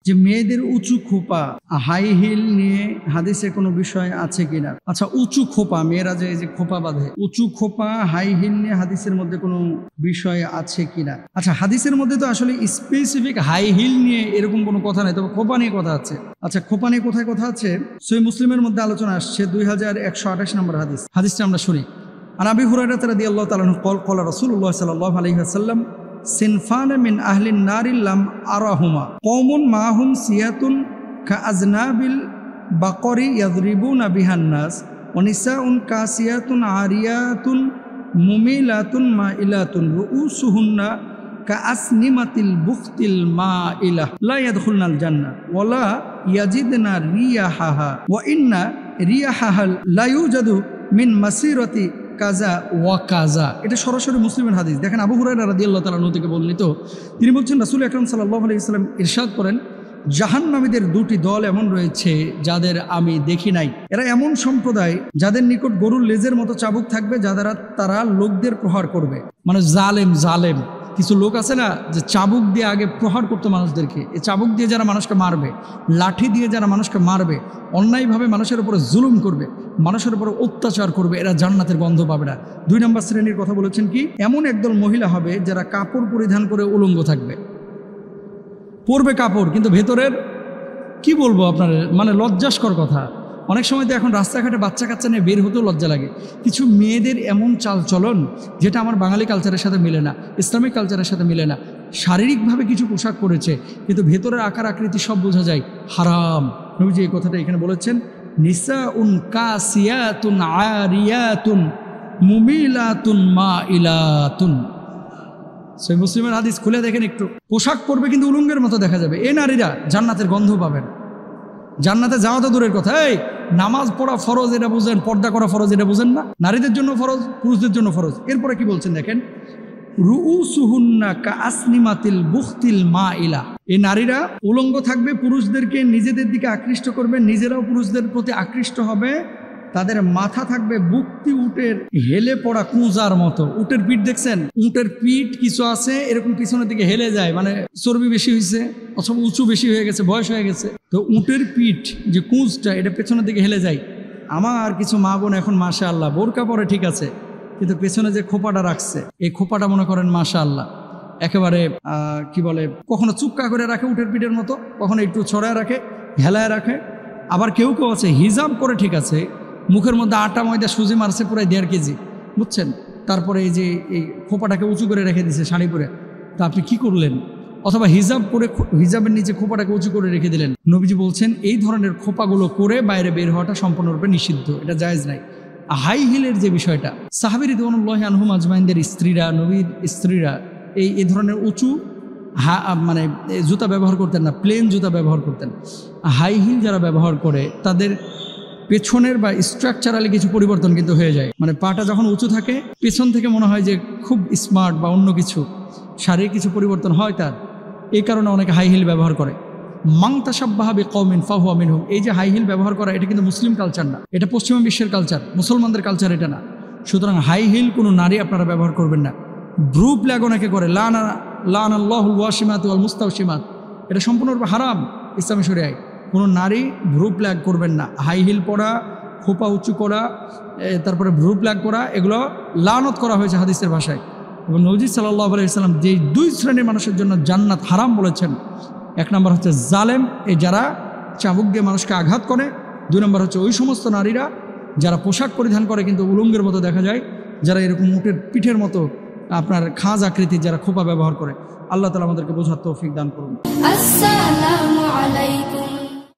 যে মেয়েদের উঁচু খোপা হাই হিল নিয়ে হাদিসে কোনো বিষয় আছে কিনা। আচ্ছা, উঁচু খোপা, মেয়েরা যে খোপা বাঁধে, উঁচু খোপা হাই হিল নিয়ে হাদিসের মধ্যে কোনো বিষয় আছে কিনা। আচ্ছা, হাদিসের মধ্যে তো আসলে স্পেসিফিক হাই হিল নিয়ে এরকম কোনো কথা নেই, তবে খোপা নিয়ে কথা আছে। আচ্ছা, খোপা নিয়ে কোথায় কথা আছে? সহিহ মুসলিমের মধ্যে আলোচনা আসছে 2128 নম্বর হাদিসটা আমরা শুনি। আন আবি হুরায়রা রাদিয়াল্লাহু তাআলা আনহু ক্বালা রাসূলুল্লাহ সাল্লাল্লাহু আলাইহি ওয়াসাল্লাম সিনফান মিন আহলিন নারিল লাম আরাহুমা কওমুন মাহুম সিয়াতুন কাআজনাবিল বাকরি ইয়াদরিবুনা বিহান নাস ওয়া নিসাউন কাসিয়াতুন আরিয়াতুন মুমিলাতুন মাইলাতুন রুউসুহুন্না কাআসনিমাতিল বুখতিল মাইলা লা ইয়াদখুলনাল জান্নাহ ওয়া লা ইয়াজিদনা রিয়াহাহা ওয়া ইন্না রিয়াহাহা লা ইউজাদু মিন মাসিরাতি কাজা ওয়া কাজা। এটা সরাসরি মুসলিমের হাদিস। দেখেন, আবু হুরায়রা রাদিয়াল্লাহু তাআলা আনহু থেকে বর্ণিত, তিনি বলছেন রাসূল আকরাম সাল্লাল্লাহু আলাইহি ওয়াসাল্লাম ইরশাদ করেন, জাহান্নামীদের দুটি দল এমন রয়েছে যাদের আমি দেখি নাই। এরা এমন সম্প্রদায় যাদের নিকট গরুর লেজের মতো চাবুক থাকবে, যাদের তারা লোকদের প্রহার করবে। মানে জালেম কিছু লোক আছে না, যে চাবুক দিয়ে আগে প্রহার করতো মানুষদেরকে। এই চাবুক দিয়ে যারা মানুষকে মারবে, লাঠি দিয়ে যারা মানুষকে মারবে, অন্যায়ভাবে মানুষের উপরে জুলুম করবে, মানুষের উপরে অত্যাচার করবে, এরা জান্নাতের গন্ধ পাবে না। 2 নম্বর শ্রেণীর কথা বলেছেন কি, এমন একদল মহিলা হবে যারা কাপড় পরিধান করে উলঙ্গ থাকবে, পরবে কাপড়, কিন্তু ভেতরের কি বলবো আপনার, মানে লজ্জাস্কর কথা। অনেক সময় তো এখন রাস্তাঘাটে বাচ্চা কাচ্চা নিয়ে বের হতেও লজ্জা লাগে। কিছু মেয়েদের এমন চালচলন যেটা আমার বাঙালি কালচারের সাথে মিলে না, ইসলামিক কালচারের সাথে মিলে না। শারীরিকভাবে কিছু পোশাক পরেছে, কিন্তু ভেতরের আকার আকৃতি সব বোঝা যায় হারাম। নবীজি এই কথাটা এখানে বলেছেন, নিসাউন কাসিয়াতুন আরিয়াতুন মুমিলাতুন মাইলাতুন। সহিহ মুসলিমের হাদিস খুলে দেখেন একটু। পোশাক পরবে কিন্তু উলঙ্গের মতো দেখা যাবে, এই নারীরা জান্নাতের গন্ধ পাবেন। জান্নাতে যাওয়া তো দূরের কথা, এই নামাজ পড়া ফরজ এটা বুঝেন, পর্দা করা ফরজ এটা বুঝেন না? নারীদের জন্য ফরজ, পুরুষদের জন্য ফরজ। এরপরে কি বলছেন দেখেন, রুউসুহুন্না কাআসনিমাতিল বুখতিল মাইলা। এই নারীরা উলঙ্গ থাকবে, পুরুষদেরকে নিজেদের দিকে আকৃষ্ট করবে, নিজেরাও পুরুষদের প্রতি আকৃষ্ট হবে। তাদের মাথা থাকবে বুকতি উটের হেলে পড়া কুঁজার মতো। উটের পিঠ দেখছেন? উটের পিঠ কিছু আছে এরকম পিছনের দিকে হেলে যায়, মানে চর্বি বেশি হয়েছে অথবা উঁচু বেশি হয়ে গেছে, বয়স হয়ে গেছে, তো উটের পিঠ যে কুঁজটা এটা পেছনের দিকে হেলে যায়। আমার কিছু মা বোন এখন মাশাআল্লাহ বোরকা পরে ঠিক আছে, কিন্তু পেছনে যে খোপাটা রাখছে, এই খোপাটা মনে করেন মাশাআল্লাহ একেবারে কি বলে, কখনো চুক্কা করে রাখে উটের পিঠের মতো, কখনো একটু ছড়ায় রাখে, হেলায় রাখে। আবার কেউ আছে হিজাব করে ঠিক আছে, মুখের মধ্যে আটা ময়দা সুজি মারছে প্রায় 1.5 কেজি, বুঝছেন? তারপরে এই যে এই খোপাটাকে উঁচু করে রেখে দিছে শাড়ি পরে, তা আপনি কি করলেন? অথবা হিজাব করে হিজাবের নিচে খোপাটাকে উঁচু করে রেখে দিলেন। নবীজি বলছেন এই ধরনের খোপাগুলো করে বাইরে বের হওয়াটা সম্পূর্ণরূপে নিষিদ্ধ, এটা জায়েজ নাই। হাই হিলের যে বিষয়টা, সাহাবী রিদওয়ানুল্লাহি আনহুম আজমাইনদের স্ত্রীরা, নবীর স্ত্রীরা এই ধরনের উঁচু মানে জুতা ব্যবহার করতেন না, প্লেন জুতা ব্যবহার করতেন। হাই হিল যারা ব্যবহার করে তাদের পেছনের বা স্ট্রাকচারালি কিছু পরিবর্তন কিন্তু হয়ে যায়। মানে পাটা যখন উঁচু থাকে, পেছন থেকে মনে হয় যে খুব স্মার্ট বা অন্য কিছু, শারীরিক কিছু পরিবর্তন হয় তার। এই কারণে অনেকে হাই হিল ব্যবহার করে। মান তাশাব্বাহা বিকওমিন ফাহুয়া মিনহুম। এই যে হাই হিল ব্যবহার করা, এটা কিন্তু মুসলিম কালচার না, এটা পশ্চিমা বিশ্বের কালচার, মুসলমানদের কালচার এটা না। সুতরাং হাই হিল কোনো নারী আপনারা ব্যবহার করবেন না। ভ্রু প্ল্যাগ অনেকে করে, লানাল্লাহুল ওয়াশিমাত ওয়াল মুস্তাওশিমাত, এটা সম্পূর্ণরূপে হারাম ইসলামী শরিয়ায়। কোনো নারী ভ্রু প্ল্যাগ করবেন না। হাই হিল পরা, খোপা উঁচু করা, তারপরে ভ্রু প্ল্যাগ করা, এগুলো লানত করা হয়েছে হাদিসের ভাষায়। এবং নবী সাল্লাল্লাহু আলাইহি ওয়াসাল্লাম যে 2 শ্রেণীর মানুষের জন্য জান্নাত হারাম বলেছেন, 1 নম্বর হচ্ছে জালেম, এই যারা চাবুক দিয়ে মানুষকে আঘাত করে। 2 নম্বর হচ্ছে ওই সমস্ত নারীরা যারা পোশাক পরিধান করে কিন্তু উলঙ্গের মতো দেখা যায়, যারা এরকম উটের পিঠের মতো আপনার খাঁজ আকৃতির যারা খোপা ব্যবহার করে। আল্লাহ তাআলা আমাদেরকে বোঝার তৌফিক দান করুন। আসসালামু আলাইকুম।